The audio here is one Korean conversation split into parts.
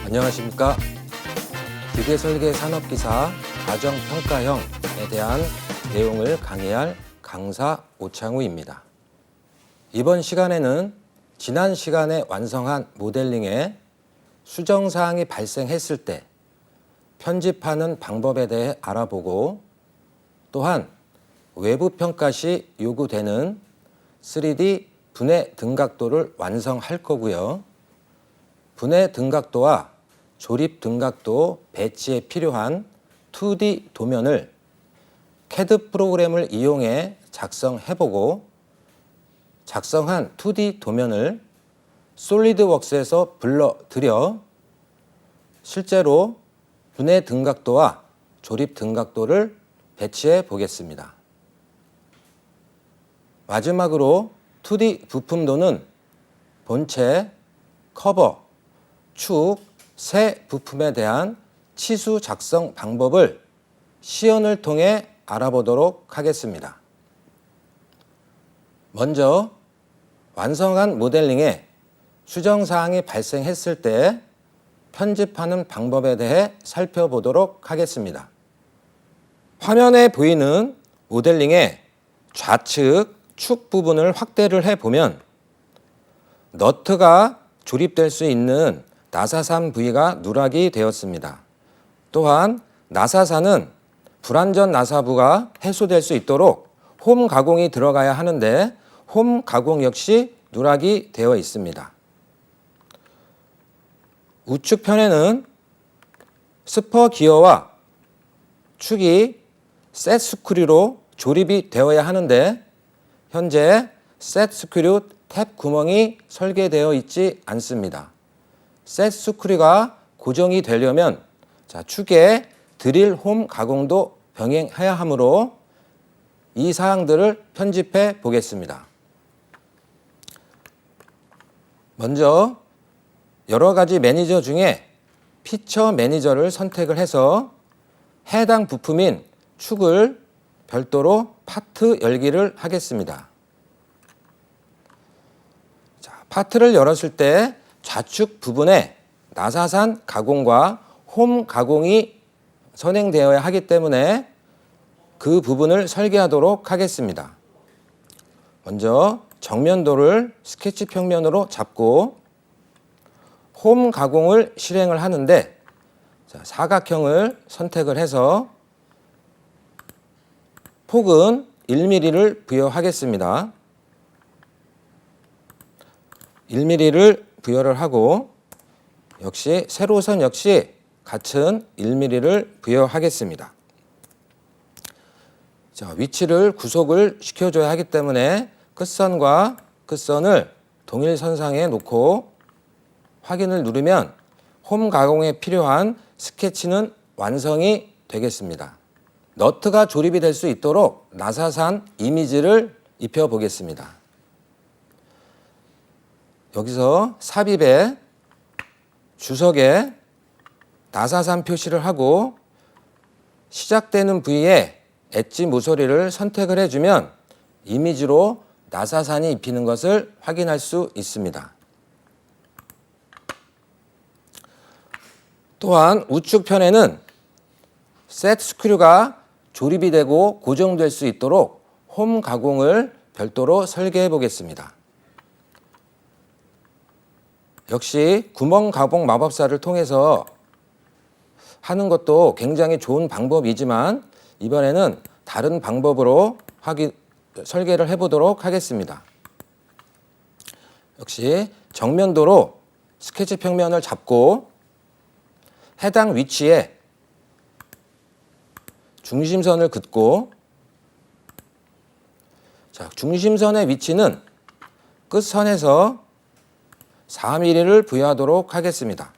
안녕하십니까. 기계설계 산업기사 과정평가형에 대한 내용을 강의할 강사 오창우입니다. 이번 시간에는 지난 시간에 완성한 모델링에 수정사항이 발생했을 때 편집하는 방법에 대해 알아보고, 또한 외부 평가 시 요구되는 3D 분해 등각도를 완성할 거고요. 분해 등각도와 조립 등각도 배치에 필요한 2D 도면을 CAD 프로그램을 이용해 작성해보고, 작성한 2D 도면을 솔리드웍스에서 불러들여 실제로 분해 등각도와 조립 등각도를 배치해 보겠습니다. 마지막으로 2D 부품도는 본체, 커버, 축, 세 부품에 대한 치수 작성 방법을 시연을 통해 알아보도록 하겠습니다. 먼저 완성한 모델링에 수정사항이 발생했을 때 편집하는 방법에 대해 살펴보도록 하겠습니다. 화면에 보이는 모델링의 좌측 축 부분을 확대를 해보면 너트가 조립될 수 있는 나사산 부위가 누락이 되었습니다. 또한 나사산은 불완전 나사부가 해소될 수 있도록 홈 가공이 들어가야 하는데 홈 가공 역시 누락이 되어 있습니다. 우측 편에는 스퍼 기어와 축이 셋 스크류로 조립이 되어야 하는데 현재 셋 스크류 탭 구멍이 설계되어 있지 않습니다. 셋 스크류가 고정이 되려면 축에 드릴 홈 가공도 병행해야 하므로 이 사항들을 편집해 보겠습니다. 먼저 여러 가지 매니저 중에 피처 매니저를 선택을 해서 해당 부품인 축을 별도로 파트 열기를 하겠습니다. 파트를 열었을 때 좌측 부분에 나사산 가공과 홈 가공이 선행되어야 하기 때문에 그 부분을 설계하도록 하겠습니다. 먼저 정면도를 스케치 평면으로 잡고 홈 가공을 실행을 하는데 사각형을 선택을 해서 폭은 1mm를 부여하겠습니다. 1mm를 부여를 하고 역시 세로선 역시 같은 1mm를 부여하겠습니다. 위치를 구속을 시켜줘야 하기 때문에 끝선과 끝선을 동일선상에 놓고 확인을 누르면 홈 가공에 필요한 스케치는 완성이 되겠습니다. 너트가 조립이 될 수 있도록 나사산 이미지를 입혀 보겠습니다. 여기서 삽입에 주석에 나사산 표시를 하고 시작되는 부위에 엣지 모서리를 선택을 해주면 이미지로 나사산이 입히는 것을 확인할 수 있습니다. 또한 우측 편에는 셋 스크류가 조립이 되고 고정될 수 있도록 홈 가공을 별도로 설계해 보겠습니다. 역시 구멍 가공 마법사를 통해서 하는 것도 굉장히 좋은 방법이지만 이번에는 다른 방법으로 설계를 해보도록 하겠습니다. 역시 정면도로 스케치 평면을 잡고 해당 위치에 중심선을 긋고 중심선의 위치는 끝선에서 4mm를 부여하도록 하겠습니다.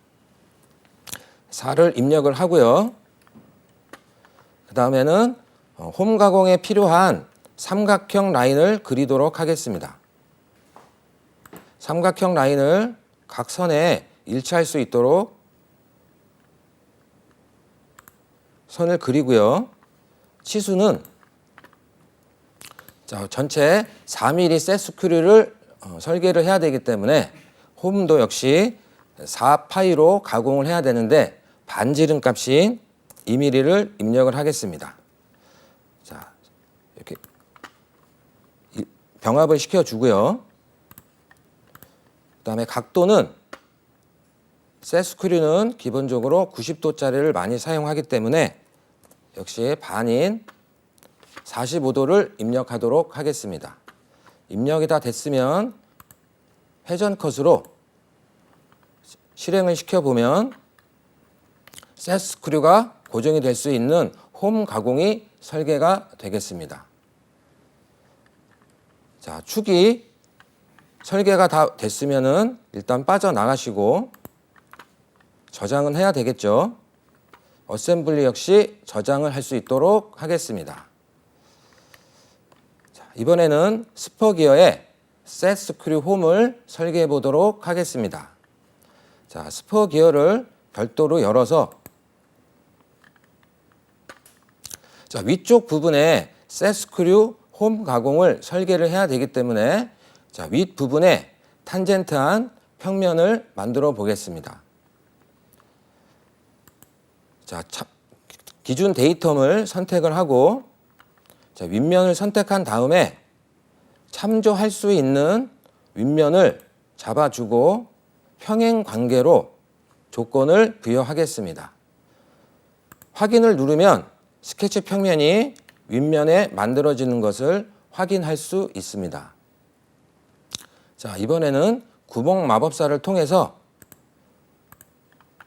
4를 입력을 하고요. 그 다음에는 홈 가공에 필요한 삼각형 라인을 그리도록 하겠습니다. 삼각형 라인을 각 선에 일치할 수 있도록 선을 그리고요. 치수는 전체 4mm 셋 스크류를 설계를 해야 되기 때문에 홈도 역시 4파이로 가공을 해야 되는데 반지름 값인 2mm를 입력을 하겠습니다. 자, 이렇게 병합을 시켜주고요. 그 다음에 각도는 셋 스크류는 기본적으로 90도짜리를 많이 사용하기 때문에 역시 반인 45도를 입력하도록 하겠습니다. 입력이 다 됐으면 회전 컷으로 실행을 시켜보면 셋 스크류가 고정이 될 수 있는 홈 가공이 설계가 되겠습니다. 자, 축이 설계가 다 됐으면은 일단 빠져나가시고 저장은 해야 되겠죠. 어셈블리 역시 저장을 할 수 있도록 하겠습니다. 자, 이번에는 스퍼 기어에 셋 스크류 홈을 설계해 보도록 하겠습니다. 자, 스퍼 기어를 별도로 열어서 자, 위쪽 부분에 셋 스크류 홈 가공을 설계를 해야 되기 때문에 자, 윗 부분에 탄젠트한 평면을 만들어 보겠습니다. 자, 기준 데이텀을 선택을 하고 자, 윗면을 선택한 다음에 참조할 수 있는 윗면을 잡아주고 평행 관계로 조건을 부여하겠습니다. 확인을 누르면 스케치 평면이 윗면에 만들어지는 것을 확인할 수 있습니다. 자, 이번에는 구멍 마법사를 통해서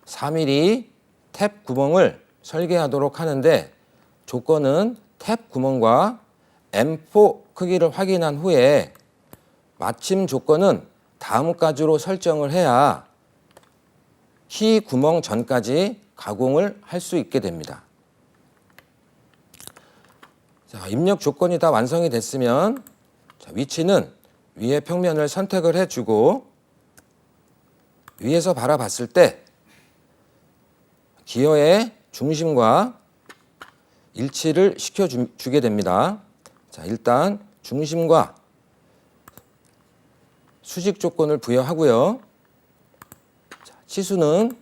4mm 탭 구멍을 설계하도록 하는데 조건은 탭 구멍과 M4 크기를 확인한 후에 마침 조건은 다음까지로 설정을 해야 키 구멍 전까지 가공을 할 수 있게 됩니다. 자, 입력 조건이 다 완성이 됐으면 자, 위치는 위의 평면을 선택을 해주고 위에서 바라봤을 때 기어의 중심과 일치를 시켜주게 됩니다. 자, 일단 중심과 수직 조건을 부여하고요. 자, 치수는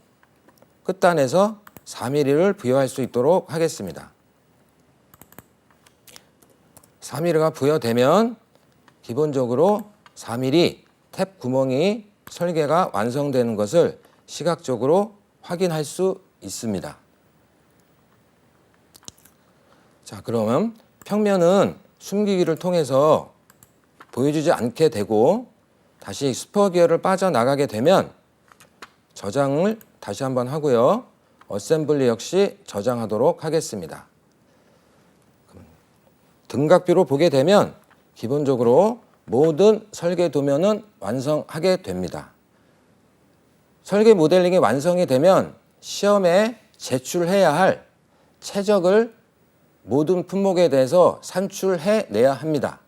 끝단에서 4mm를 부여할 수 있도록 하겠습니다. 4mm가 부여되면 기본적으로 4mm 탭 구멍이 설계가 완성되는 것을 시각적으로 확인할 수 있습니다. 자, 그러면 평면은 숨기기를 통해서 보여주지 않게 되고 다시 스퍼 기어를 빠져나가게 되면 저장을 다시 한번 하고요. 어셈블리 역시 저장하도록 하겠습니다. 등각뷰로 보게 되면 기본적으로 모든 설계 도면은 완성하게 됩니다. 설계 모델링이 완성이 되면 시험에 제출해야 할 최적을 모든 품목에 대해서 산출해내야 합니다.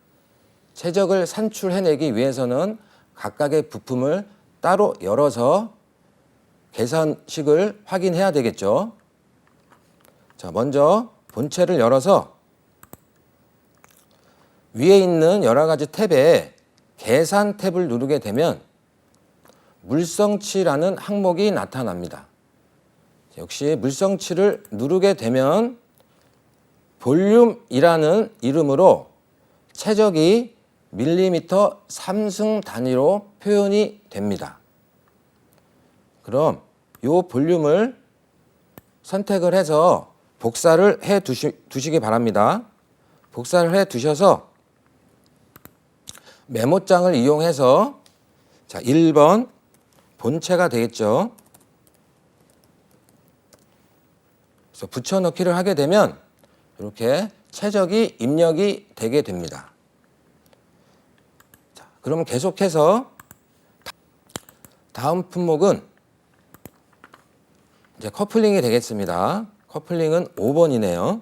최적을 산출해내기 위해서는 각각의 부품을 따로 열어서 계산식을 확인해야 되겠죠. 자, 먼저 본체를 열어서 위에 있는 여러 가지 탭에 계산 탭을 누르게 되면 물성치라는 항목이 나타납니다. 역시 물성치를 누르게 되면 볼륨이라는 이름으로 최적이 밀리미터 3승 단위로 표현이 됩니다. 그럼 이 볼륨을 선택을 해서 복사를 해 두시기 바랍니다. 복사를 해 두셔서 메모장을 이용해서 자, 1번 본체가 되겠죠. 그래서 붙여넣기를 하게 되면 이렇게 최적이 입력이 되게 됩니다. 자, 그럼 계속해서 다음 품목은 이제 커플링이 되겠습니다. 커플링은 5번이네요.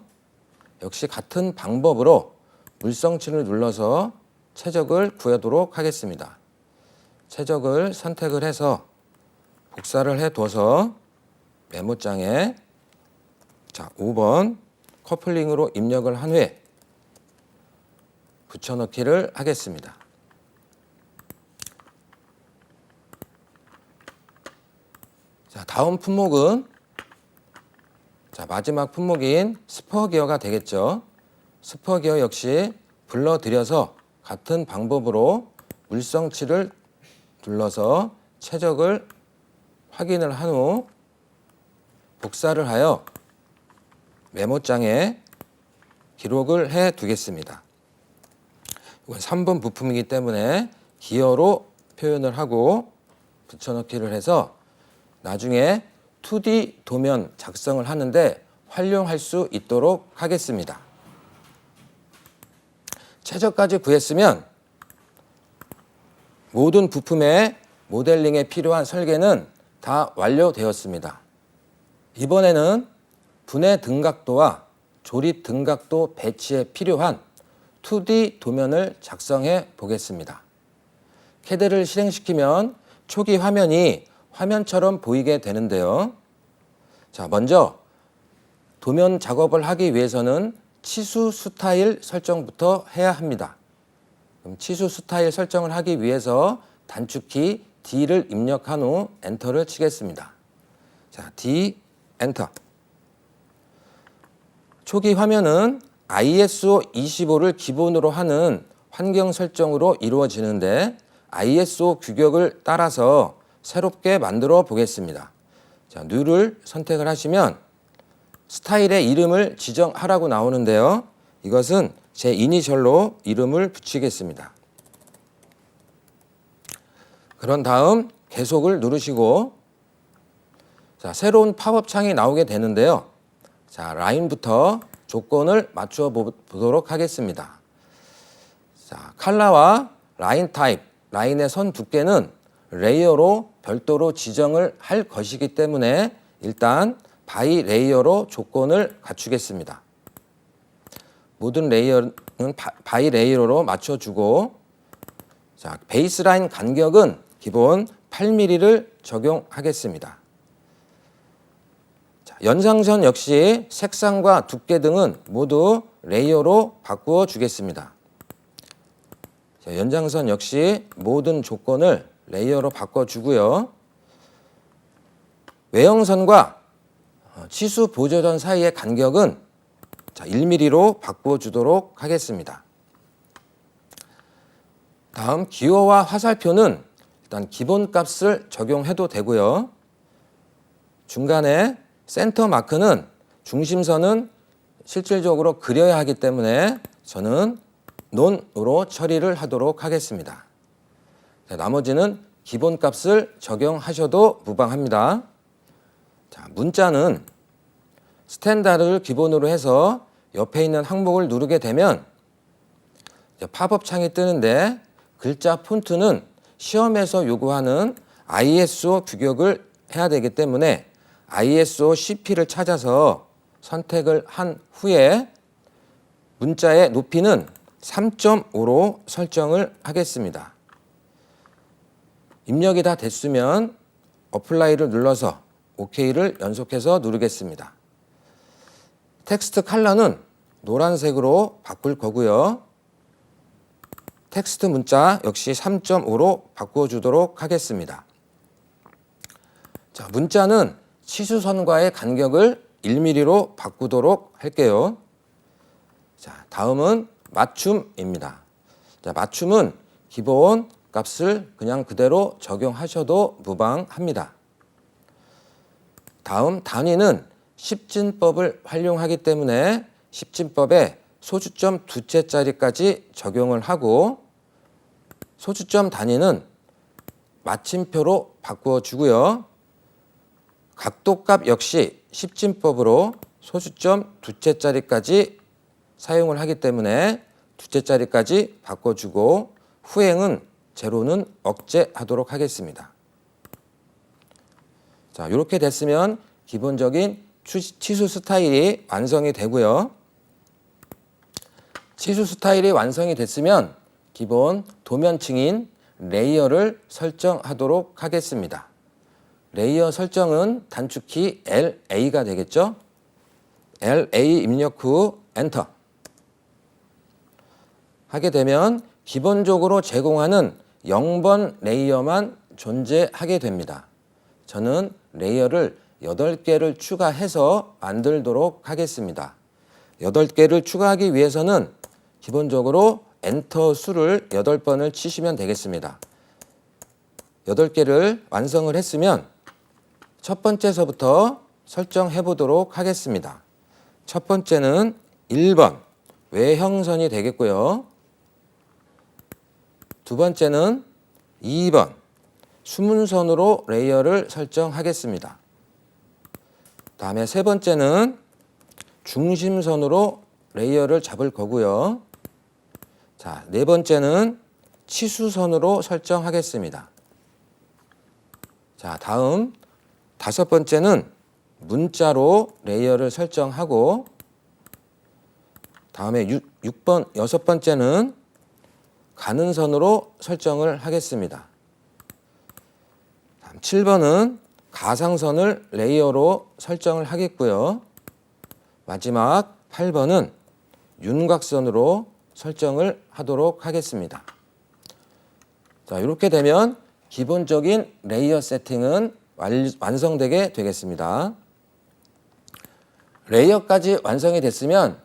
역시 같은 방법으로 물성치를 눌러서 최적을 구하도록 하겠습니다. 최적을 선택을 해서 복사를 해둬서 메모장에 자, 5번 커플링으로 입력을 한 후에 붙여넣기를 하겠습니다. 자, 다음 품목은 마지막 품목인 스퍼 기어가 되겠죠. 스퍼 기어 역시 불러들여서 같은 방법으로 물성치를 눌러서 최적을 확인을 한 후 복사를 하여 메모장에 기록을 해 두겠습니다. 이건 3번 부품이기 때문에 기어로 표현을 하고 붙여넣기를 해서 나중에 2D 도면 작성을 하는데 활용할 수 있도록 하겠습니다. 최저까지 구했으면 모든 부품의 모델링에 필요한 설계는 다 완료되었습니다. 이번에는 분해 등각도와 조립 등각도 배치에 필요한 2D 도면을 작성해 보겠습니다. CAD를 실행시키면 초기 화면이 화면처럼 보이게 되는데요. 자, 먼저 도면 작업을 하기 위해서는 치수 스타일 설정부터 해야 합니다. 그럼 치수 스타일 설정을 하기 위해서 단축키 D를 입력한 후 엔터를 치겠습니다. 자, D, 엔터. 초기 화면은 ISO 25를 기본으로 하는 환경 설정으로 이루어지는데 ISO 규격을 따라서 새롭게 만들어 보겠습니다. 자, New를 선택을 하시면 스타일의 이름을 지정하라고 나오는데요. 이것은 제 이니셜로 이름을 붙이겠습니다. 그런 다음 계속을 누르시고 자, 새로운 팝업 창이 나오게 되는데요. 자, 라인부터 조건을 맞추어 보도록 하겠습니다. 자, 컬러와 라인 타입, 라인의 선 두께는 레이어로 별도로 지정을 할 것이기 때문에 일단 바이 레이어로 조건을 갖추겠습니다. 모든 레이어는 바이 레이어로 맞춰주고 자, 베이스라인 간격은 기본 8mm를 적용하겠습니다. 자, 연상선 역시 색상과 두께 등은 모두 레이어로 바꾸어 주겠습니다. 자, 연장선 역시 모든 조건을 레이어로 바꿔주고요. 외형선과 치수 보조선 사이의 간격은 1mm로 바꿔주도록 하겠습니다. 다음 기호와 화살표는 일단 기본값을 적용해도 되고요. 중간에 센터 마크는 중심선은 실질적으로 그려야 하기 때문에 저는 논으로 처리를 하도록 하겠습니다. 나머지는 기본값을 적용하셔도 무방합니다. 자, 문자는 스탠다드를 기본으로 해서 옆에 있는 항목을 누르게 되면 팝업 창이 뜨는데 글자 폰트는 시험에서 요구하는 ISO 규격을 해야 되기 때문에 ISO CP를 찾아서 선택을 한 후에 문자의 높이는 3.5로 설정을 하겠습니다. 입력이 다 됐으면 어플라이를 눌러서 OK를 연속해서 누르겠습니다. 텍스트 컬러는 노란색으로 바꿀 거고요. 텍스트 문자 역시 3.5로 바꿔주도록 하겠습니다. 자, 문자는 치수선과의 간격을 1mm로 바꾸도록 할게요. 자, 다음은 맞춤입니다. 자, 맞춤은 기본 값을 그냥 그대로 적용하셔도 무방합니다. 다음 단위는 십진법을 활용하기 때문에 십진법에 소주점 두째짜리까지 적용을 하고 소주점 단위는 마침표로 바꾸어 주고요. 각도값 역시 십진법으로 소주점 두째짜리까지 사용을 하기 때문에 두째짜리까지 바꿔주고 후행은 제로는 억제하도록 하겠습니다. 자, 이렇게 됐으면 기본적인 치수 스타일이 완성이 되고요. 치수 스타일이 완성이 됐으면 기본 도면층인 레이어를 설정하도록 하겠습니다. 레이어 설정은 단축키 LA가 되겠죠. LA 입력 후 엔터. 하게 되면 기본적으로 제공하는 0번 레이어만 존재하게 됩니다. 저는 레이어를 8개를 추가해서 만들도록 하겠습니다. 8개를 추가하기 위해서는 기본적으로 엔터 수를 8번을 치시면 되겠습니다. 8개를 완성을 했으면 첫 번째서부터 설정해 보도록 하겠습니다. 첫 번째는 1번 외형선이 되겠고요. 두 번째는 2번 수문선으로 레이어를 설정하겠습니다. 다음에 세 번째는 중심선으로 레이어를 잡을 거고요. 자, 네 번째는 치수선으로 설정하겠습니다. 자, 다음 다섯 번째는 문자로 레이어를 설정하고, 다음에 6번, 여섯 번째는 가는 선으로 설정을 하겠습니다. 다음 7번은 가상선을 레이어로 설정을 하겠고요. 마지막 8번은 윤곽선으로 설정을 하도록 하겠습니다. 자, 이렇게 되면 기본적인 레이어 세팅은 완성되게 되겠습니다. 레이어까지 완성이 됐으면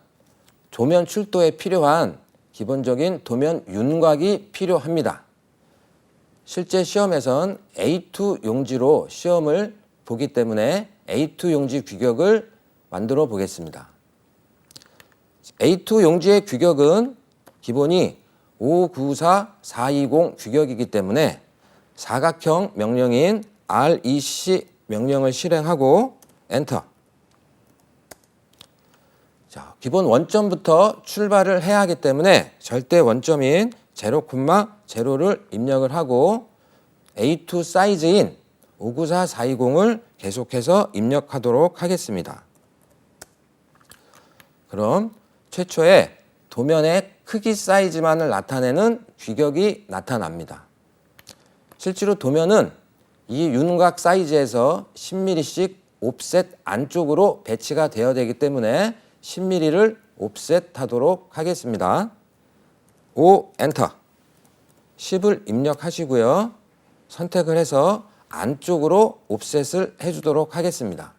도면 출도에 필요한 기본적인 도면 윤곽이 필요합니다. 실제 시험에선 A2 용지로 시험을 보기 때문에 A2 용지 규격을 만들어 보겠습니다. A2 용지의 규격은 기본이 594420 규격이기 때문에 사각형 명령인 REC 명령을 실행하고 엔터. 자, 기본 원점부터 출발을 해야 하기 때문에 절대 원점인 0,0를 입력을 하고 A2 사이즈인 594420을 계속해서 입력하도록 하겠습니다. 그럼 최초에 도면의 크기 사이즈만을 나타내는 규격이 나타납니다. 실제로 도면은 이 윤곽 사이즈에서 10mm씩 옵셋 안쪽으로 배치가 되어야 되기 때문에 10mm를 옵셋하도록 하겠습니다. 5 엔터. 10을 입력하시고요. 선택을 해서 안쪽으로 옵셋을 해주도록 하겠습니다.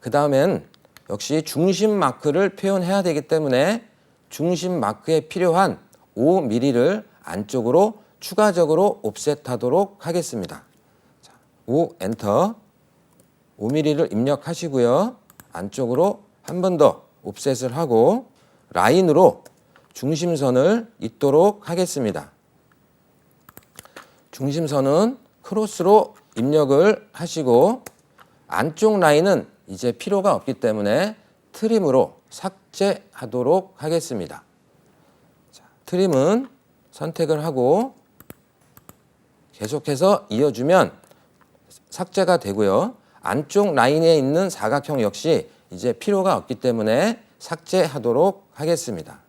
그 다음엔 역시 중심 마크를 표현해야 되기 때문에 중심 마크에 필요한 5mm를 안쪽으로 추가적으로 옵셋하도록 하겠습니다. 5 엔터. 5mm를 입력하시고요. 안쪽으로 한 번 더 옵셋을 하고 라인으로 중심선을 잇도록 하겠습니다. 중심선은 크로스로 입력을 하시고 안쪽 라인은 이제 필요가 없기 때문에 트림으로 삭제하도록 하겠습니다. 자, 트림은 선택을 하고 계속해서 이어주면 삭제가 되고요. 안쪽 라인에 있는 사각형 역시 이제 필요가 없기 때문에 삭제하도록 하겠습니다.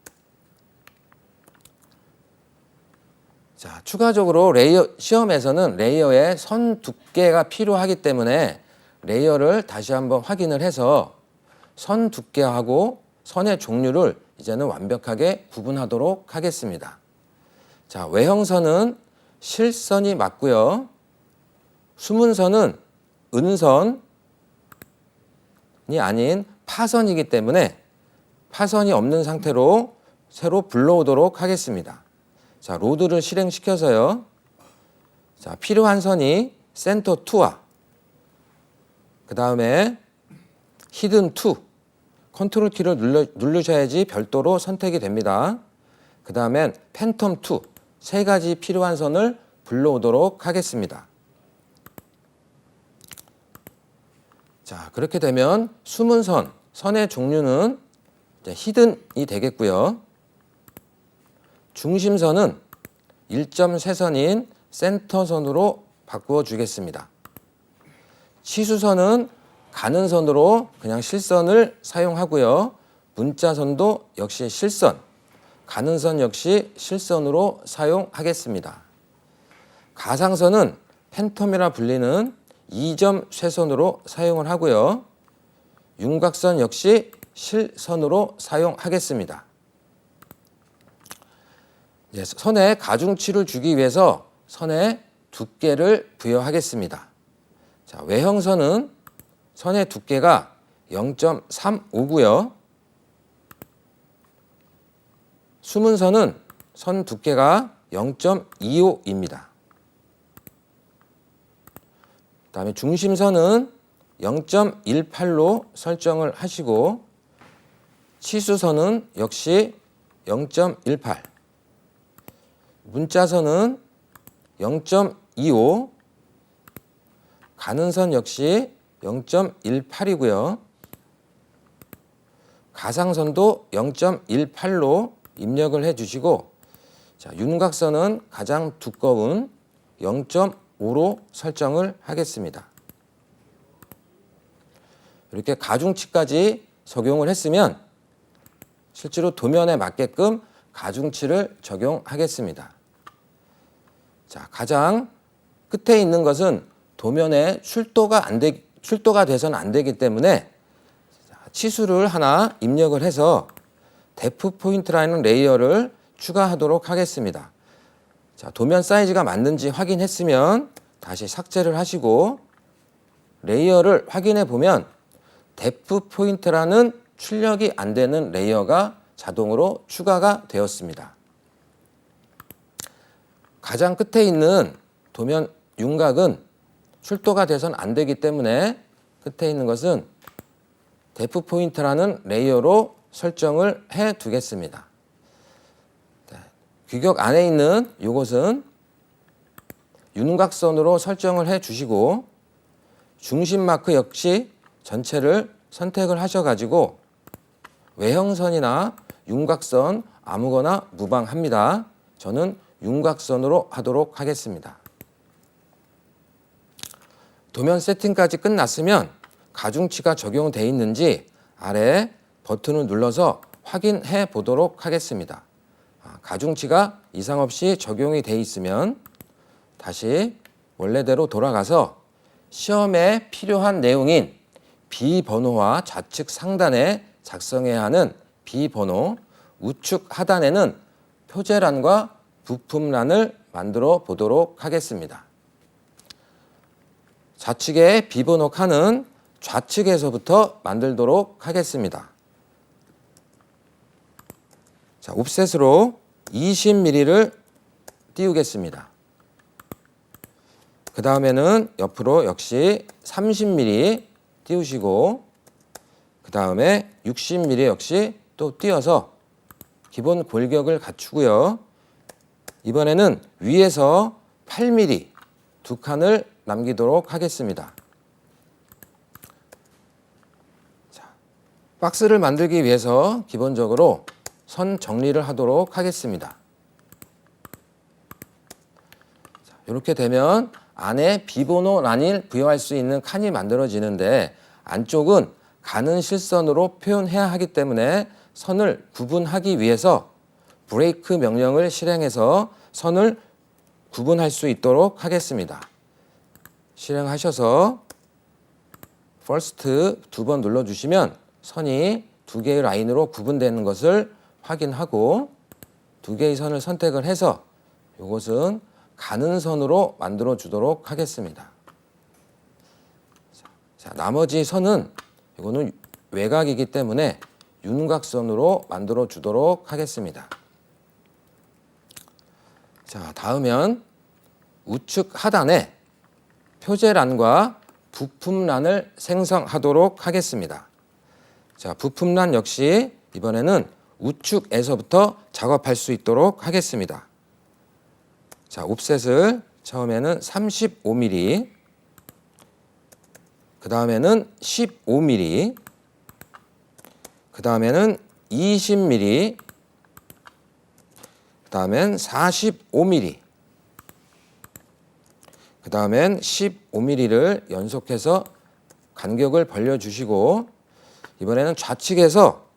자, 추가적으로 시험에서는 레이어에 선 두께가 필요하기 때문에 레이어를 다시 한번 확인을 해서 선 두께하고 선의 종류를 이제는 완벽하게 구분하도록 하겠습니다. 자, 외형선은 실선이 맞고요. 수문선은 은선이 아닌 파선이기 때문에 파선이 없는 상태로 새로 불러오도록 하겠습니다. 자, 로드를 실행시켜서요. 자, 필요한 선이 센터 2와 그 다음에 히든 2 컨트롤 키를 누르셔야지 별도로 선택이 됩니다. 그 다음엔 팬텀 2 세 가지 필요한 선을 불러오도록 하겠습니다. 자, 그렇게 되면 수문선, 선의 종류는 이제 히든이 되겠고요. 중심선은 1.3선인 센터선으로 바꾸어 주겠습니다. 치수선은 가는 선으로 그냥 실선을 사용하고요. 문자선도 역시 실선, 가는 선 역시 실선으로 사용하겠습니다. 가상선은 팬텀이라 불리는 2점 쇄선으로 사용을 하고요. 윤곽선 역시 실선으로 사용하겠습니다. 선에 가중치를 주기 위해서 선에 두께를 부여하겠습니다. 자, 외형선은 선의 두께가 0.35고요. 수문선은 선 두께가 0.25입니다. 그다음에 중심선은 0.18로 설정을 하시고 치수선은 역시 0.18, 문자선은 0.25, 가는선 역시 0.18이고요. 가상선도 0.18로 입력을 해주시고, 자, 윤곽선은 가장 두꺼운 0.5로 설정을 하겠습니다. 이렇게 가중치까지 적용을 했으면 실제로 도면에 맞게끔 가중치를 적용하겠습니다. 자, 가장 끝에 있는 것은 도면에 출도가 돼서는 안 되기 때문에 치수를 하나 입력을 해서 데프 포인트라는 레이어를 추가하도록 하겠습니다. 자, 도면 사이즈가 맞는지 확인했으면 다시 삭제를 하시고 레이어를 확인해 보면 데프 포인트라는 출력이 안 되는 레이어가 자동으로 추가가 되었습니다. 가장 끝에 있는 도면 윤곽은 출도가 돼서는 안 되기 때문에 끝에 있는 것은 데프 포인트라는 레이어로 설정을 해 두겠습니다. 규격 안에 있는 이것은 윤곽선으로 설정을 해 주시고 중심 마크 역시 전체를 선택을 하셔가지고 외형선이나 윤곽선 아무거나 무방합니다. 저는 윤곽선으로 하도록 하겠습니다. 도면 세팅까지 끝났으면 가중치가 적용되어 있는지 아래 버튼을 눌러서 확인해 보도록 하겠습니다. 가중치가 이상 없이 적용이 되어 있으면 다시 원래대로 돌아가서 시험에 필요한 내용인 비번호와 좌측 상단에 작성해야 하는 비번호, 우측 하단에는 표제란과 부품란을 만들어 보도록 하겠습니다. 좌측에 비번호 칸은 좌측에서부터 만들도록 하겠습니다. 자, 옵셋으로 20mm를 띄우겠습니다. 그 다음에는 옆으로 역시 30mm 띄우시고 그 다음에 60mm 역시 또 띄어서 기본 골격을 갖추고요. 이번에는 위에서 8mm 두 칸을 남기도록 하겠습니다. 자, 박스를 만들기 위해서 기본적으로 선 정리를 하도록 하겠습니다. 자, 이렇게 되면 안에 비번호 란을 부여할 수 있는 칸이 만들어지는데 안쪽은 가는 실선으로 표현해야 하기 때문에 선을 구분하기 위해서 브레이크 명령을 실행해서 선을 구분할 수 있도록 하겠습니다. 실행하셔서 first 두 번 눌러주시면 선이 두 개의 라인으로 구분되는 것을 확인하고 두 개의 선을 선택을 해서 이것은 가는 선으로 만들어 주도록 하겠습니다. 자, 나머지 선은 이거는 외곽이기 때문에 윤곽선으로 만들어 주도록 하겠습니다. 자, 다음은 우측 하단에 표제란과 부품란을 생성하도록 하겠습니다. 자, 부품란 역시 이번에는 우측에서부터 작업할 수 있도록 하겠습니다. 자, 옵셋을 처음에는 35mm, 그 다음에는 15mm, 그 다음에는 20mm, 그 다음엔 45mm, 그 다음엔 15mm를 연속해서 간격을 벌려주시고 이번에는 좌측에서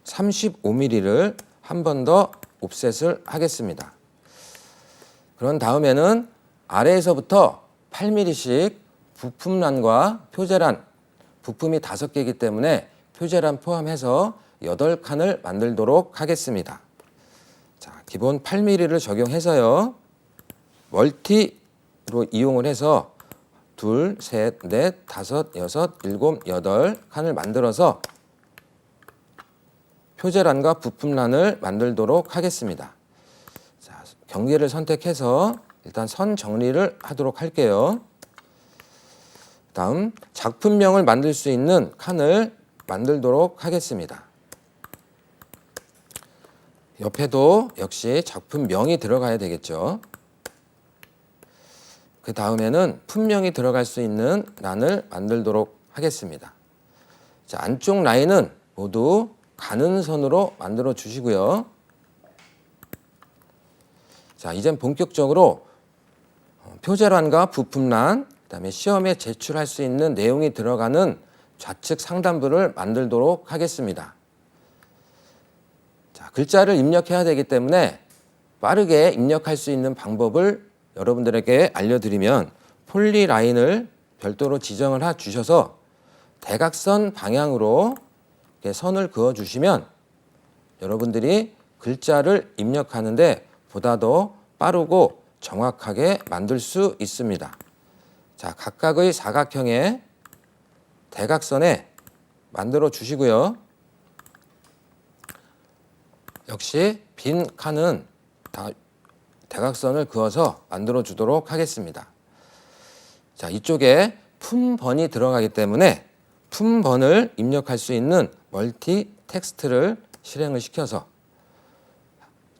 35mm를 한 번 더 옵셋을 하겠습니다. 그런 다음에는 아래에서부터 8mm씩 부품란과 표제란, 부품이 5개이기 때문에 표제란 포함해서 8칸을 만들도록 하겠습니다. 자, 기본 8mm를 적용해서요. 멀티로 이용을 해서 둘, 셋, 넷, 다섯, 여섯, 일곱, 여덟 칸을 만들어서 표제란과 부품란을 만들도록 하겠습니다. 자, 경계를 선택해서 일단 선 정리를 하도록 할게요. 다음 작품명을 만들 수 있는 칸을 만들도록 하겠습니다. 옆에도 역시 작품명이 들어가야 되겠죠. 그 다음에는 품명이 들어갈 수 있는 란을 만들도록 하겠습니다. 자, 안쪽 라인은 모두 가는 선으로 만들어 주시고요. 자, 이젠 본격적으로 표제란과 부품란, 그다음에 시험에 제출할 수 있는 내용이 들어가는 좌측 상단부를 만들도록 하겠습니다. 자, 글자를 입력해야 되기 때문에 빠르게 입력할 수 있는 방법을 여러분들에게 알려드리면 폴리라인을 별도로 지정을 해 주셔서 대각선 방향으로 이렇게 선을 그어 주시면 여러분들이 글자를 입력하는데 보다 더 빠르고 정확하게 만들 수 있습니다. 자, 각각의 사각형의 대각선에 만들어 주시고요. 역시 빈 칸은 다 대각선을 그어서 만들어 주도록 하겠습니다. 자, 이쪽에 품번이 들어가기 때문에 품번을 입력할 수 있는 멀티 텍스트를 실행을 시켜서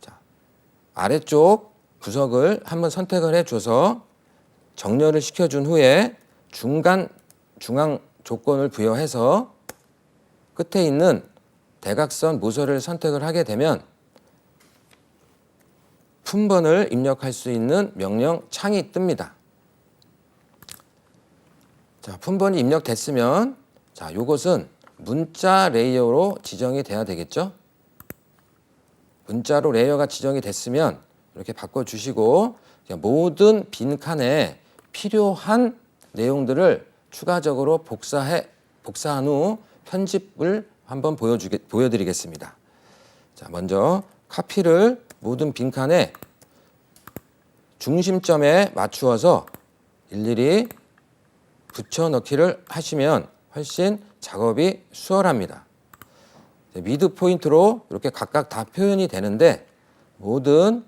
자, 아래쪽 구석을 한번 선택을 해줘서 정렬을 시켜준 후에 중간 중앙 조건을 부여해서 끝에 있는 대각선 모서리를 선택을 하게 되면 품번을 입력할 수 있는 명령 창이 뜹니다. 자, 품번이 입력됐으면 자, 요것은 문자 레이어로 지정이 돼야 되겠죠? 문자로 레이어가 지정이 됐으면 이렇게 바꿔주시고 모든 빈 칸에 필요한 내용들을 추가적으로 복사한 후 편집을 한번 보여드리겠습니다. 자, 먼저 카피를 모든 빈 칸에 중심점에 맞추어서 일일이 붙여넣기를 하시면 훨씬 작업이 수월합니다. 미드 포인트로 이렇게 각각 다 표현이 되는데 모든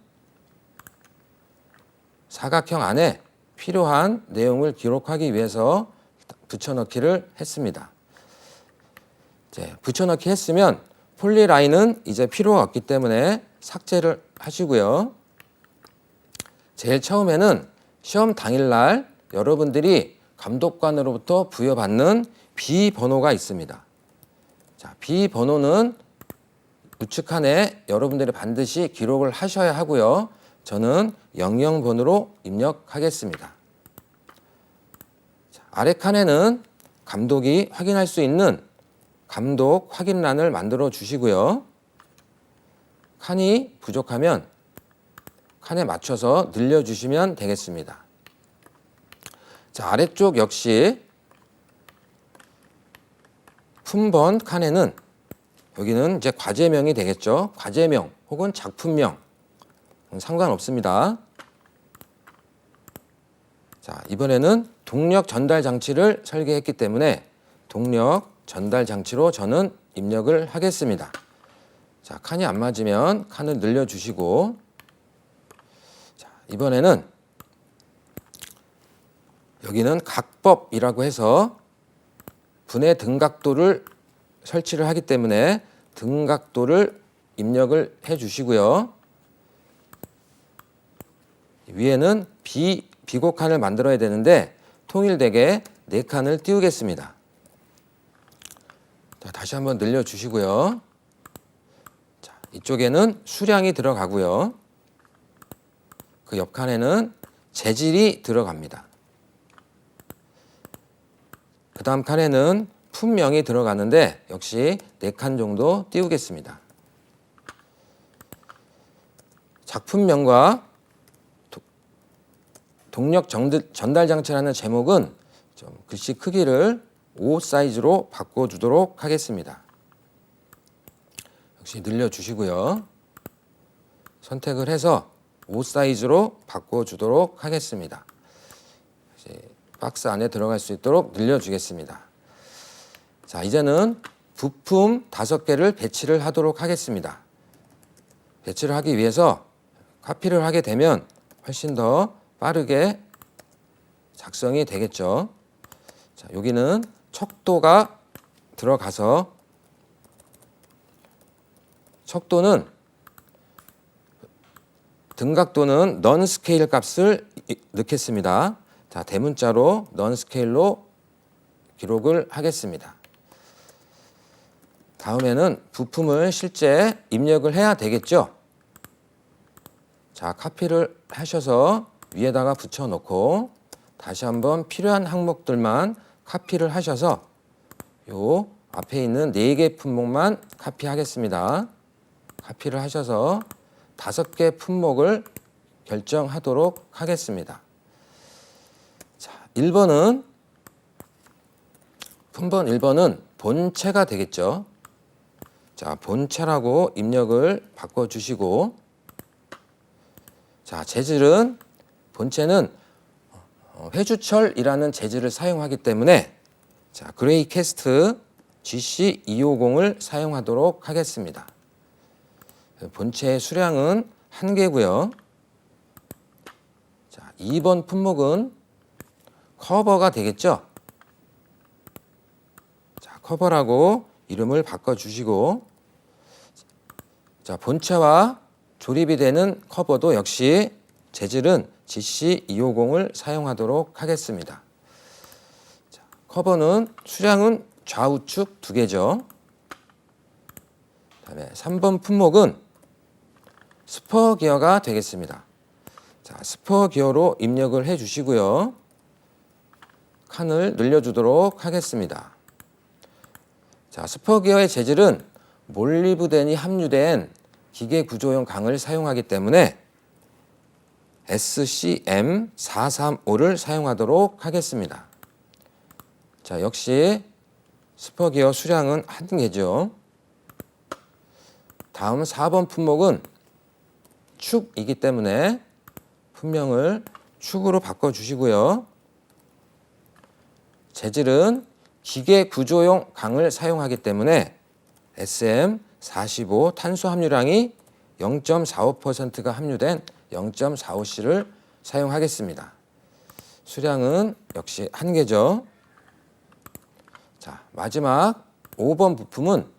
사각형 안에 필요한 내용을 기록하기 위해서 붙여넣기를 했습니다. 이제 붙여넣기 했으면 폴리라인은 이제 필요가 없기 때문에 삭제를 하시고요. 제일 처음에는 시험 당일날 여러분들이 감독관으로부터 부여받는 비번호가 있습니다. 자, 비번호는 우측칸에 여러분들이 반드시 기록을 하셔야 하고요. 저는 00번으로 입력하겠습니다. 자, 아래 칸에는 감독이 확인할 수 있는 감독 확인란을 만들어 주시고요. 칸이 부족하면 칸에 맞춰서 늘려주시면 되겠습니다. 자, 아래쪽 역시 품번 칸에는 여기는 이제 과제명이 되겠죠. 과제명 혹은 작품명 상관없습니다. 자, 이번에는 동력 전달 장치를 설계했기 때문에 동력 전달 장치로 저는 입력을 하겠습니다. 자, 칸이 안 맞으면 칸을 늘려주시고 자, 이번에는 여기는 각법이라고 해서 분해 등각도를 설치를 하기 때문에 등각도를 입력을 해 주시고요. 위에는 비곡칸을 만들어야 되는데 통일되게 4칸을 띄우겠습니다. 자, 다시 한번 늘려주시고요. 자, 이쪽에는 수량이 들어가고요. 그 옆칸에는 재질이 들어갑니다. 그 다음 칸에는 품명이 들어가는데 역시 4칸 정도 띄우겠습니다. 작품명과 동력 전달 장치라는 제목은 좀 글씨 크기를 5 사이즈로 바꿔주도록 하겠습니다. 역시 늘려주시고요. 선택을 해서 5 사이즈로 바꿔주도록 하겠습니다. 이제 박스 안에 들어갈 수 있도록 늘려주겠습니다. 자, 이제는 부품 5개를 배치를 하도록 하겠습니다. 배치를 하기 위해서 카피를 하게 되면 훨씬 더 빠르게 작성이 되겠죠. 자, 여기는 척도가 들어가서 척도는 등각도는 넌 스케일 값을 넣겠습니다. 자, 대문자로 넌 스케일로 기록을 하겠습니다. 다음에는 부품을 실제 입력을 해야 되겠죠. 자, 카피를 하셔서 위에다가 붙여 놓고 다시 한번 필요한 항목들만 카피를 하셔서 요 앞에 있는 4개 품목만 카피하겠습니다. 카피를 하셔서 5개 품목을 결정하도록 하겠습니다. 자, 1번은 품번 1번은 본체가 되겠죠. 자, 본체라고 입력을 바꿔주시고, 자, 재질은 본체는 회주철이라는 재질을 사용하기 때문에 자, 그레이 캐스트 GC250을 사용하도록 하겠습니다. 본체의 수량은 1개고요. 자, 2번 품목은 커버가 되겠죠. 자, 커버라고 이름을 바꿔주시고, 자, 본체와 조립이 되는 커버도 역시 재질은 GC250을 사용하도록 하겠습니다. 자, 커버는 수량은 좌우측 2개죠. 다음에 3번 품목은 스퍼 기어가 되겠습니다. 자, 스퍼 기어로 입력을 해 주시고요. 칸을 늘려주도록 하겠습니다. 자, 스퍼 기어의 재질은 몰리브덴이 함유된 기계 구조용 강을 사용하기 때문에 SCM435를 사용하도록 하겠습니다. 자, 역시 스퍼 기어 수량은 1개죠. 다음 4번 품목은 축이기 때문에 품명을 축으로 바꿔주시고요. 재질은 기계 구조용 강을 사용하기 때문에 SM45 탄소 함유량이 0.45%가 함유된 0.45C를 사용하겠습니다. 수량은 역시 1개죠. 자, 마지막 5번 부품은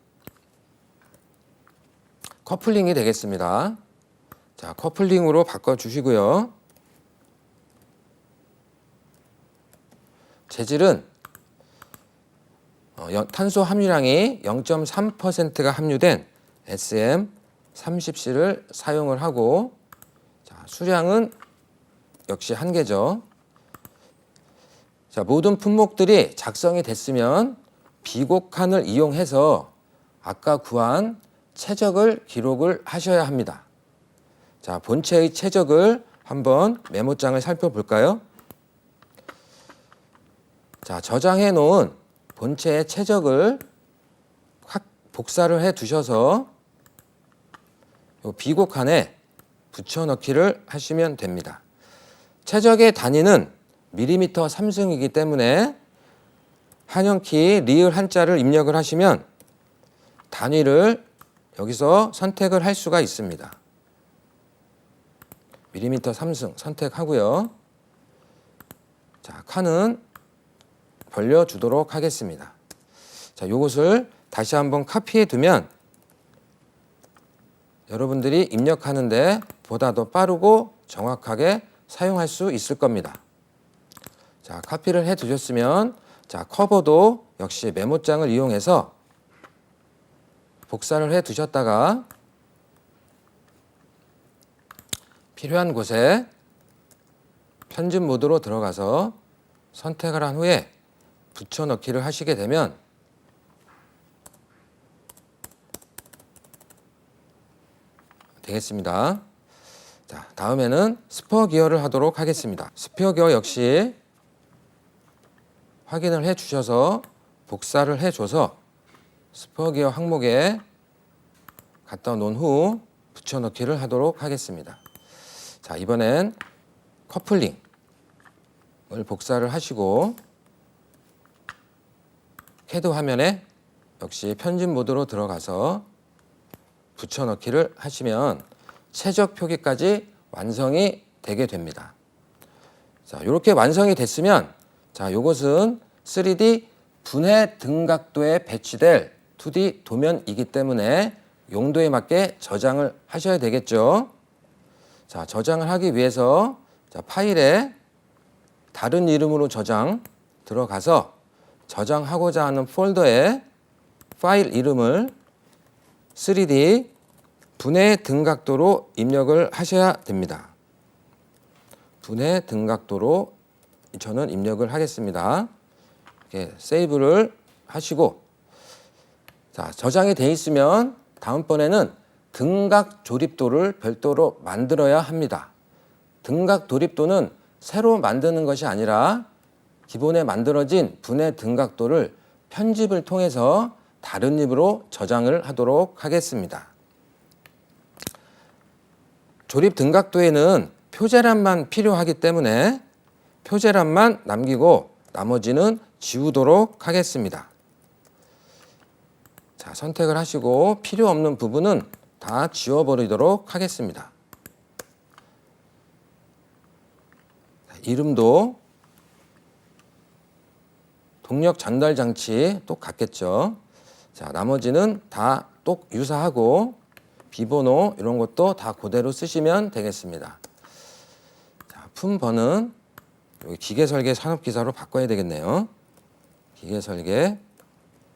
커플링이 되겠습니다. 자, 커플링으로 바꿔주시고요. 재질은 탄소 함유량이 0.3%가 함유된 SM30C를 사용을 하고, 자, 수량은 역시 1개죠. 자, 모든 품목들이 작성이 됐으면 비곡칸을 이용해서 아까 구한 최적을 기록을 하셔야 합니다. 자, 본체의 최적을 한번 메모장을 살펴볼까요? 자, 저장해 놓은 본체의 최적을 복사를 해 두셔서 이 비곡칸에 붙여넣기를 하시면 됩니다. 최적의 단위는 밀리미터 3승이기 때문에 한영키 리을 한자를 입력을 하시면 단위를 여기서 선택을 할 수가 있습니다. 밀리미터 3승 선택하고요. 자, 칸은 벌려주도록 하겠습니다. 자, 요것을 다시 한번 카피해 두면 여러분들이 입력하는데 보다 더 빠르고 정확하게 사용할 수 있을 겁니다. 자, 카피를 해 두셨으면 자, 커버도 역시 메모장을 이용해서 복사를 해 두셨다가 필요한 곳에 편집 모드로 들어가서 선택을 한 후에 붙여넣기를 하시게 되면 되겠습니다. 자, 다음에는 스퍼 기어를 하도록 하겠습니다. 스퍼 기어 역시 확인을 해 주셔서 복사를 해 줘서 스퍼 기어 항목에 갖다 놓은 후 붙여넣기를 하도록 하겠습니다. 자, 이번엔 커플링을 복사를 하시고 CAD 화면에 역시 편집 모드로 들어가서 붙여넣기를 하시면 최적 표기까지 완성이 되게 됩니다. 자, 이렇게 완성이 됐으면 자, 이것은 3D 분해 등각도에 배치될 2D 도면이기 때문에 용도에 맞게 저장을 하셔야 되겠죠. 자, 저장을 하기 위해서 자, 파일에 다른 이름으로 저장 들어가서 저장하고자 하는 폴더에 파일 이름을 3D 분해 등각도로 입력을 하셔야 됩니다. 분해 등각도로 저는 입력을 하겠습니다. 이렇게 세이브를 하시고 자, 저장이 돼 있으면 다음번에는 등각 조립도를 별도로 만들어야 합니다. 등각 조립도는 새로 만드는 것이 아니라 기본에 만들어진 분해 등각도를 편집을 통해서 다른 입으로 저장을 하도록 하겠습니다. 조립 등각도에는 표제란만 필요하기 때문에 표제란만 남기고 나머지는 지우도록 하겠습니다. 자, 선택을 하시고 필요 없는 부분은 다 지워버리도록 하겠습니다. 이름도 동력 전달 장치 똑같겠죠. 자, 나머지는 다 똑 유사하고 비번호 이런 것도 다 그대로 쓰시면 되겠습니다. 자, 품번은 여기 기계설계 산업기사로 바꿔야 되겠네요. 기계설계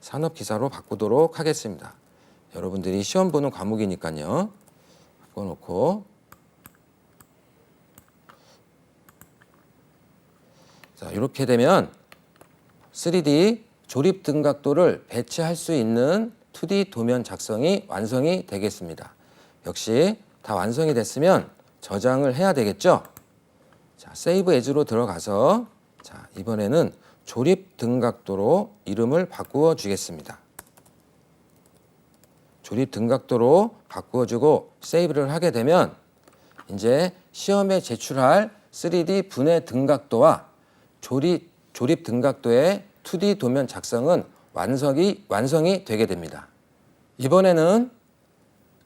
산업기사로 바꾸도록 하겠습니다. 여러분들이 시험 보는 과목이니까요. 바꿔놓고 자, 이렇게 되면 3D 조립 등각도를 배치할 수 있는 2D 도면 작성이 완성이 되겠습니다. 역시 다 완성이 됐으면 저장을 해야 되겠죠. 자, 세이브 에즈로 들어가서 자, 이번에는 조립 등각도로 이름을 바꾸어 주겠습니다. 조립 등각도로 바꾸어 주고 세이브를 하게 되면 이제 시험에 제출할 3D 분해 등각도와 조립 등각도의 2D 도면 작성은 완성이 되게 됩니다. 이번에는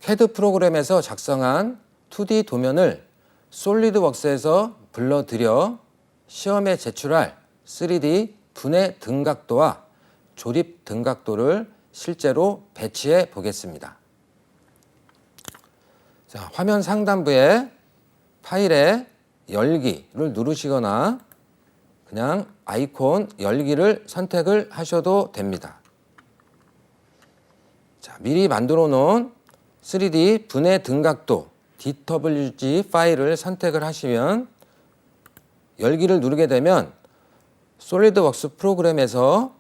CAD 프로그램에서 작성한 2D 도면을 솔리드웍스에서 불러들여 시험에 제출할 3D 분해 등각도와 조립 등각도를 실제로 배치해 보겠습니다. 자, 화면 상단부에 파일에 열기를 누르시거나 그냥 아이콘 열기를 선택을 하셔도 됩니다. 자, 미리 만들어 놓은 3D 분해 등각도 DWG 파일을 선택을 하시면 열기를 누르게 되면 솔리드웍스 프로그램에서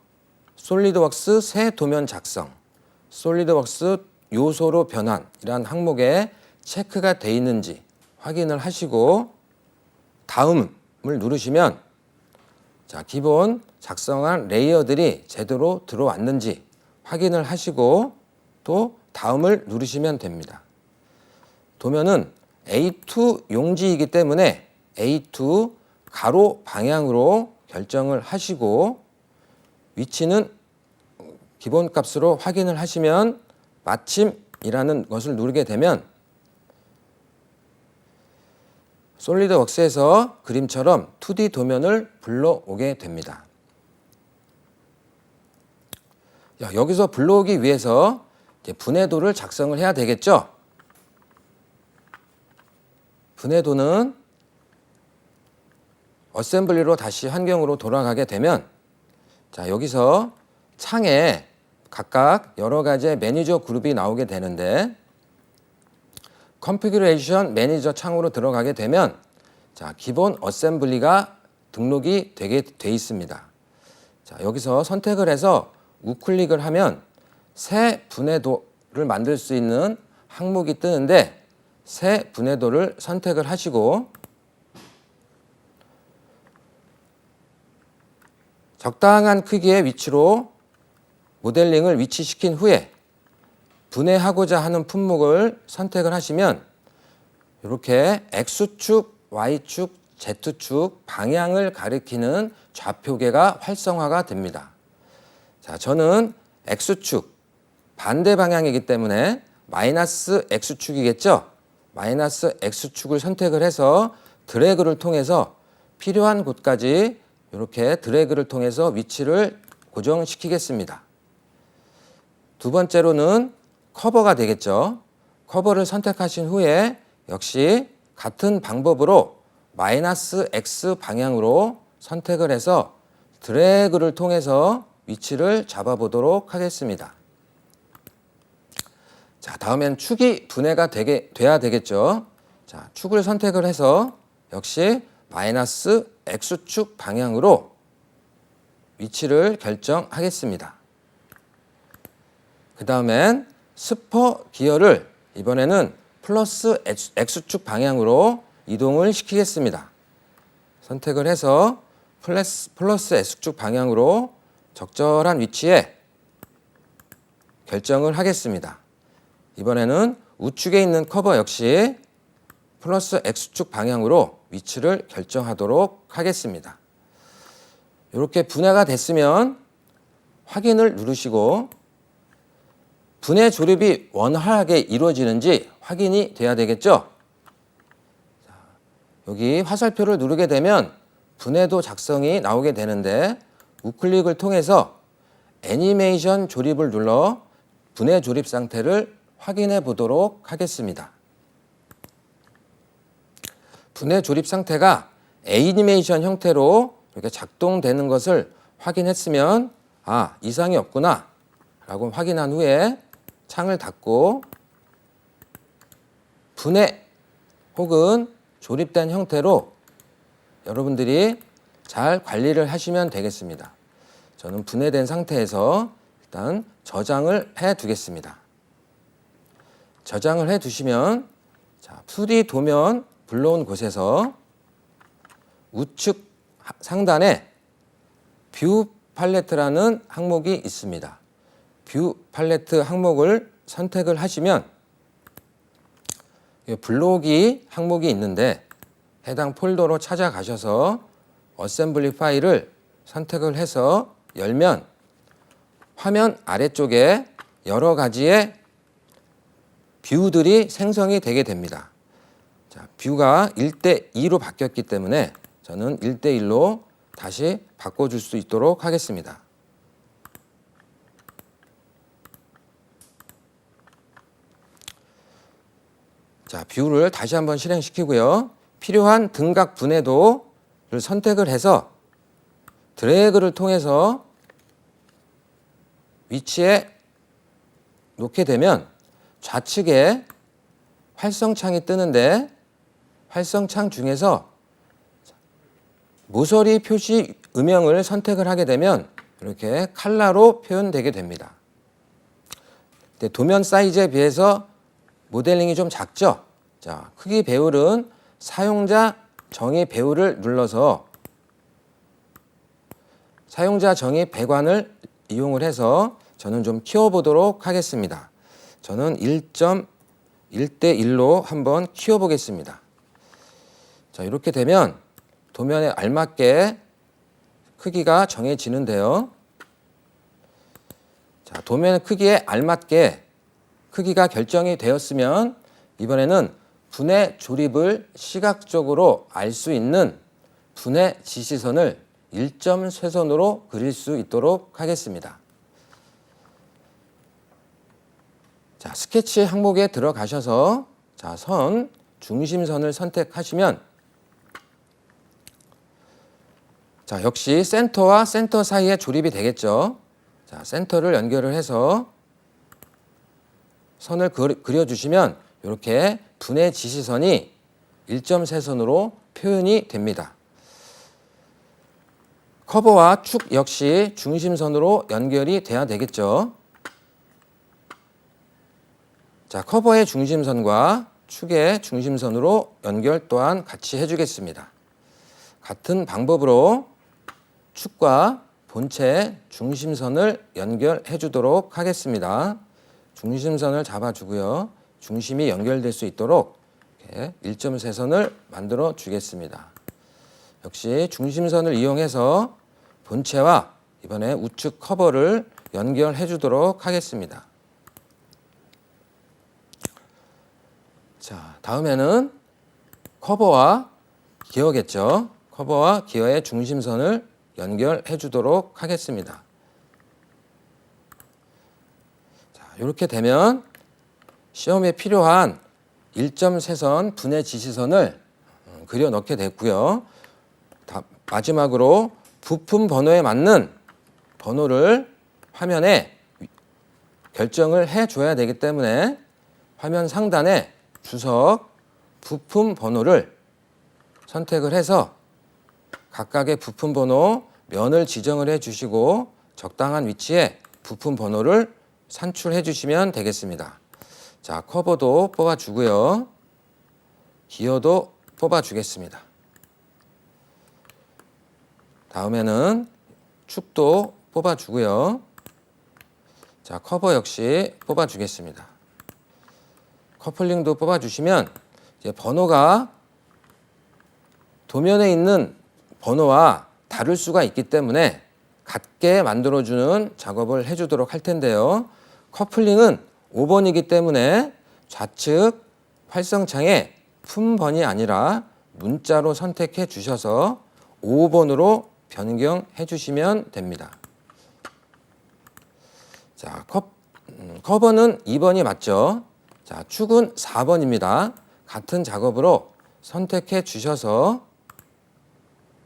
솔리드웍스 새 도면 작성, 솔리드웍스 요소로 변환이란 항목에 체크가 되어 있는지 확인을 하시고 다음을 누르시면 자, 기본 작성한 레이어들이 제대로 들어왔는지 확인을 하시고 또 다음을 누르시면 됩니다. 도면은 A2 용지이기 때문에 A2 가로 방향으로 결정을 하시고 위치는 기본값으로 확인을 하시면 마침이라는 것을 누르게 되면 솔리드웍스에서 그림처럼 2D 도면을 불러오게 됩니다. 여기서 불러오기 위해서 이제 분해도를 작성을 해야 되겠죠. 분해도는 어셈블리로 다시 환경으로 돌아가게 되면 자, 여기서 창에 각각 여러 가지의 매니저 그룹이 나오게 되는데 컨피규레이션 매니저 창으로 들어가게 되면 자, 기본 어셈블리가 등록이 되게 돼 있습니다. 자, 여기서 선택을 해서 우클릭을 하면 새 분해도를 만들 수 있는 항목이 뜨는데 새 분해도를 선택을 하시고 적당한 크기의 위치로 모델링을 위치시킨 후에 분해하고자 하는 품목을 선택을 하시면 이렇게 X축, Y축, Z축 방향을 가리키는 좌표계가 활성화가 됩니다. 자, 저는 X축 반대 방향이기 때문에 마이너스 X축이겠죠? 마이너스 X축을 선택을 해서 드래그를 통해서 필요한 곳까지 이렇게 드래그를 통해서 위치를 고정시키겠습니다. 두 번째로는 커버가 되겠죠. 커버를 선택하신 후에 역시 같은 방법으로 마이너스 X 방향으로 선택을 해서 드래그를 통해서 위치를 잡아보도록 하겠습니다. 자, 다음엔 축이 분해가 돼야 되겠죠. 자, 축을 선택을 해서 역시 마이너스 X축 방향으로 위치를 결정하겠습니다. 그 다음엔 스퍼 기어를 이번에는 플러스 X축 방향으로 이동을 시키겠습니다. 선택을 해서 플러스 X축 방향으로 적절한 위치에 결정을 하겠습니다. 이번에는 우측에 있는 커버 역시 플러스 X축 방향으로 위치를 결정하도록 하겠습니다. 이렇게 분해가 됐으면 확인을 누르시고 분해 조립이 원활하게 이루어지는지 확인이 돼야 되겠죠? 여기 화살표를 누르게 되면 분해도 작성이 나오게 되는데 우클릭을 통해서 애니메이션 조립을 눌러 분해 조립 상태를 확인해 보도록 하겠습니다. 분해 조립 상태가 애니메이션 형태로 이렇게 작동되는 것을 확인했으면 이상이 없구나 라고 확인한 후에 창을 닫고 분해 혹은 조립된 형태로 여러분들이 잘 관리를 하시면 되겠습니다. 저는 분해된 상태에서 일단 저장을 해 두겠습니다. 저장을 해 두시면 2D 도면 불러온 곳에서 우측 상단에 뷰 팔레트라는 항목이 있습니다. 뷰 팔레트 항목을 선택을 하시면 블록이 항목이 있는데 해당 폴더로 찾아가셔서 어셈블리 파일을 선택을 해서 열면 화면 아래쪽에 여러 가지의 뷰들이 생성이 되게 됩니다. 자, 뷰가 1:2로 바뀌었기 때문에 저는 1:1로 다시 바꿔줄 수 있도록 하겠습니다. 자, 뷰를 다시 한번 실행시키고요. 필요한 등각 분해도를 선택을 해서 드래그를 통해서 위치에 놓게 되면 좌측에 활성창이 뜨는데 활성창 중에서 모서리 표시 음영을 선택을 하게 되면 이렇게 칼라로 표현되게 됩니다. 도면 사이즈에 비해서 모델링이 좀 작죠? 자, 크기 배율은 사용자 정의 배율을 눌러서 사용자 정의 배관을 이용을 해서 저는 좀 키워보도록 하겠습니다. 저는 1.1:1로 한번 키워보겠습니다. 자, 이렇게 되면 도면에 알맞게 크기가 정해지는데요. 자, 도면 크기에 알맞게 크기가 결정이 되었으면 이번에는 분해 조립을 시각적으로 알 수 있는 분해 지시선을 1점 쇄선으로 그릴 수 있도록 하겠습니다. 자, 스케치 항목에 들어가셔서 선, 중심선을 선택하시면 역시 센터와 센터 사이에 조립이 되겠죠. 자, 센터를 연결을 해서 선을 그려주시면 이렇게 분해 지시선이 1점 쇄선으로 표현이 됩니다. 커버와 축 역시 중심선으로 연결이 돼야 되겠죠. 자, 커버의 중심선과 축의 중심선으로 연결 또한 같이 해주겠습니다. 같은 방법으로 축과 본체 중심선을 연결해 주도록 하겠습니다. 중심선을 잡아주고요. 중심이 연결될 수 있도록 이렇게 1점 쇄선을 만들어 주겠습니다. 역시 중심선을 이용해서 본체와 이번에 우측 커버를 연결해 주도록 하겠습니다. 자, 다음에는 커버와 기어겠죠. 커버와 기어의 중심선을 연결해 주도록 하겠습니다. 자, 이렇게 되면 시험에 필요한 1.3선 분해 지시선을 그려 넣게 됐고요. 마지막으로 부품 번호에 맞는 번호를 화면에 결정을 해 줘야 되기 때문에 화면 상단에 주석 부품 번호를 선택을 해서 각각의 부품 번호 면을 지정을 해 주시고 적당한 위치에 부품 번호를 산출해 주시면 되겠습니다. 자, 커버도 뽑아 주고요. 기어도 뽑아 주겠습니다. 다음에는 축도 뽑아 주고요. 자, 커버 역시 뽑아 주겠습니다. 커플링도 뽑아 주시면 이제 번호가 도면에 있는 번호와 다를 수가 있기 때문에 같게 만들어주는 작업을 해주도록 할 텐데요. 커플링은 5번이기 때문에 좌측 활성창에 품번이 아니라 문자로 선택해 주셔서 5번으로 변경해 주시면 됩니다. 자, 커버는 2번이 맞죠? 자, 축은 4번입니다. 같은 작업으로 선택해 주셔서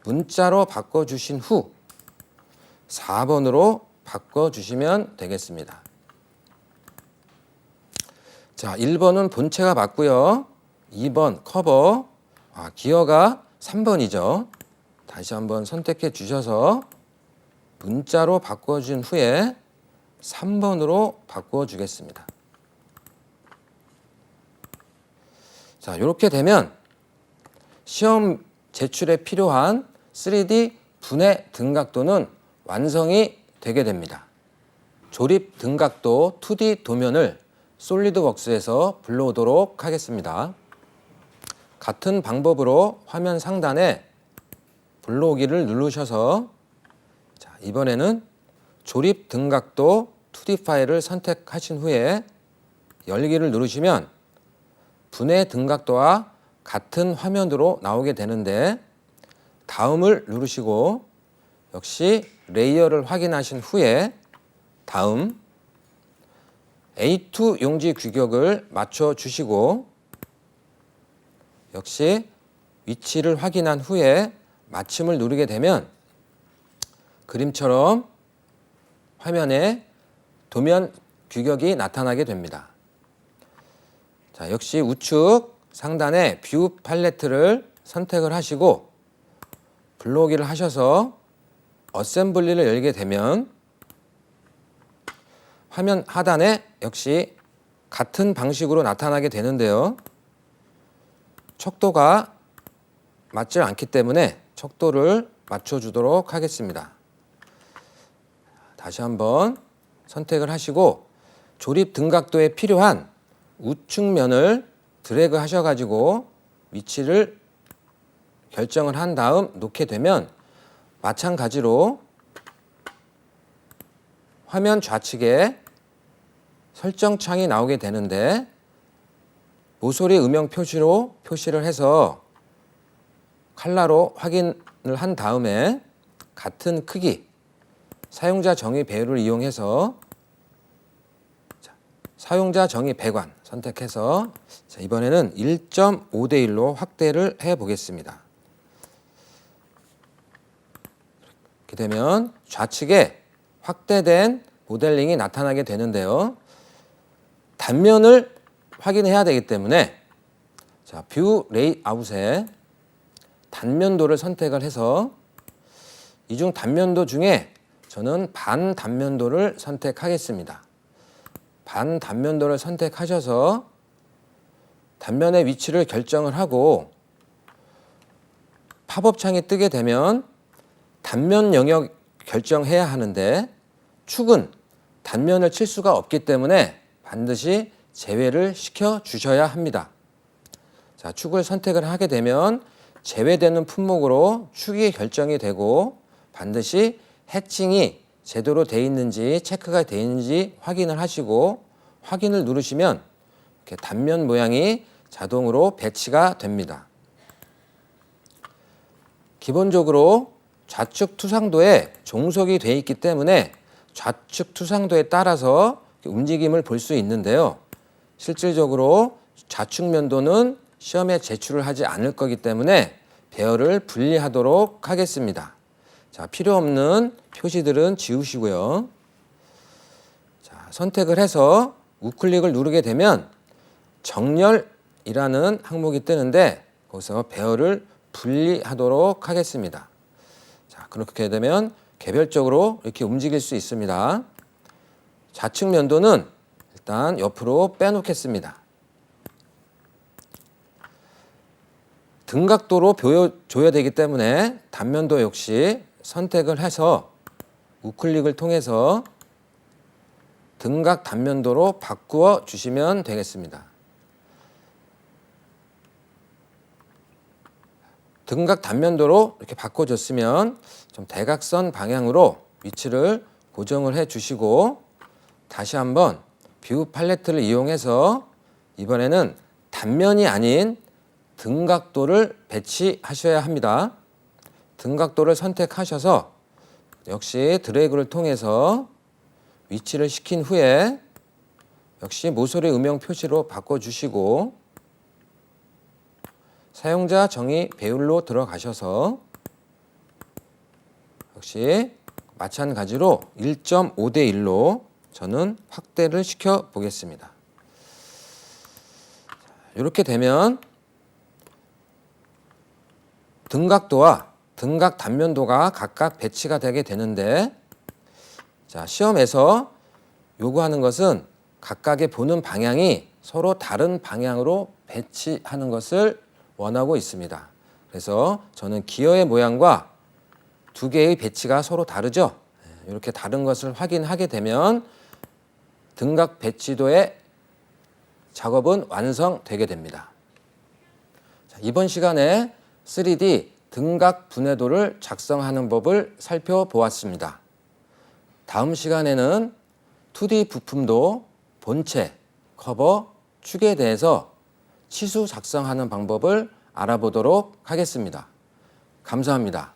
문자로 바꿔주신 후 4번으로 바꿔주시면 되겠습니다. 자, 1번은 본체가 맞고요. 2번 커버, 기어가 3번이죠. 다시 한번 선택해 주셔서 문자로 바꿔준 후에 3번으로 바꿔주겠습니다. 자, 이렇게 되면 시험 제출에 필요한 3D 분해 등각도는 완성이 되게 됩니다. 조립 등각도 2D 도면을 솔리드웍스에서 불러오도록 하겠습니다. 같은 방법으로 화면 상단에 불러오기를 누르셔서 자, 이번에는 조립 등각도 2D 파일을 선택하신 후에 열기를 누르시면 분해 등각도와 같은 화면으로 나오게 되는데 다음을 누르시고 역시 레이어를 확인하신 후에 다음 A2 용지 규격을 맞춰 주시고 역시 위치를 확인한 후에 마침을 누르게 되면 그림처럼 화면에 도면 규격이 나타나게 됩니다. 자, 역시 우측 상단에 뷰 팔레트를 선택을 하시고 불러오기를 하셔서 어셈블리를 열게 되면 화면 하단에 역시 같은 방식으로 나타나게 되는데요. 척도가 맞지 않기 때문에 척도를 맞춰주도록 하겠습니다. 다시 한번 선택을 하시고 조립 등각도에 필요한 우측면을 드래그 하셔가지고 위치를 결정을 한 다음 놓게 되면 마찬가지로 화면 좌측에 설정창이 나오게 되는데 모서리 음영 표시로 표시를 해서 칼라로 확인을 한 다음에 같은 크기 사용자 정의 배열을 이용해서 사용자 정의 배관 선택해서 이번에는 1.5대 1로 확대를 해 보겠습니다. 이렇게 되면 좌측에 확대된 모델링이 나타나게 되는데요. 단면을 확인해야 되기 때문에 뷰 레이아웃에 단면도를 선택을 해서 이 중 단면도 중에 저는 반단면도를 선택하겠습니다. 반단면도를 선택하셔서 단면의 위치를 결정을 하고 팝업 창이 뜨게 되면 단면 영역 결정해야 하는데 축은 단면을 칠 수가 없기 때문에 반드시 제외를 시켜 주셔야 합니다. 자, 축을 선택을 하게 되면 제외되는 품목으로 축이 결정이 되고 반드시 해칭이 제대로 돼 있는지 체크가 돼 있는지 확인을 하시고 확인을 누르시면 이렇게 단면 모양이 자동으로 배치가 됩니다. 기본적으로 좌측 투상도에 종속이 되어 있기 때문에 좌측 투상도에 따라서 움직임을 볼 수 있는데요. 실질적으로 좌측 면도는 시험에 제출을 하지 않을 거기 때문에 배열을 분리하도록 하겠습니다. 자, 필요 없는 표시들은 지우시고요. 자, 선택을 해서 우클릭을 누르게 되면 정렬이라는 항목이 뜨는데 거기서 배열을 분리하도록 하겠습니다. 자, 그렇게 되면 개별적으로 이렇게 움직일 수 있습니다. 좌측 면도는 일단 옆으로 빼놓겠습니다. 등각도로 보여줘야 되기 때문에 단면도 역시 선택을 해서 우클릭을 통해서 등각 단면도로 바꾸어 주시면 되겠습니다. 등각 단면도로 이렇게 바꿔줬으면 좀 대각선 방향으로 위치를 고정을 해 주시고 다시 한번 뷰 팔레트를 이용해서 이번에는 단면이 아닌 등각도를 배치하셔야 합니다. 등각도를 선택하셔서 역시 드래그를 통해서 위치를 시킨 후에 역시 모서리 음영 표시로 바꿔주시고 사용자 정의 배열로 들어가셔서 역시 마찬가지로 1.5대 1로 저는 확대를 시켜 보겠습니다. 이렇게 되면 등각도와 등각 단면도가 각각 배치가 되게 되는데 자, 시험에서 요구하는 것은 각각의 보는 방향이 서로 다른 방향으로 배치하는 것을 원하고 있습니다. 그래서 저는 기어의 모양과 두 개의 배치가 서로 다르죠. 이렇게 다른 것을 확인하게 되면 등각 배치도의 작업은 완성되게 됩니다. 자, 이번 시간에 3D 등각 분해도를 작성하는 법을 살펴보았습니다. 다음 시간에는 2D 부품도 본체, 커버, 축에 대해서 치수 작성하는 방법을 알아보도록 하겠습니다. 감사합니다.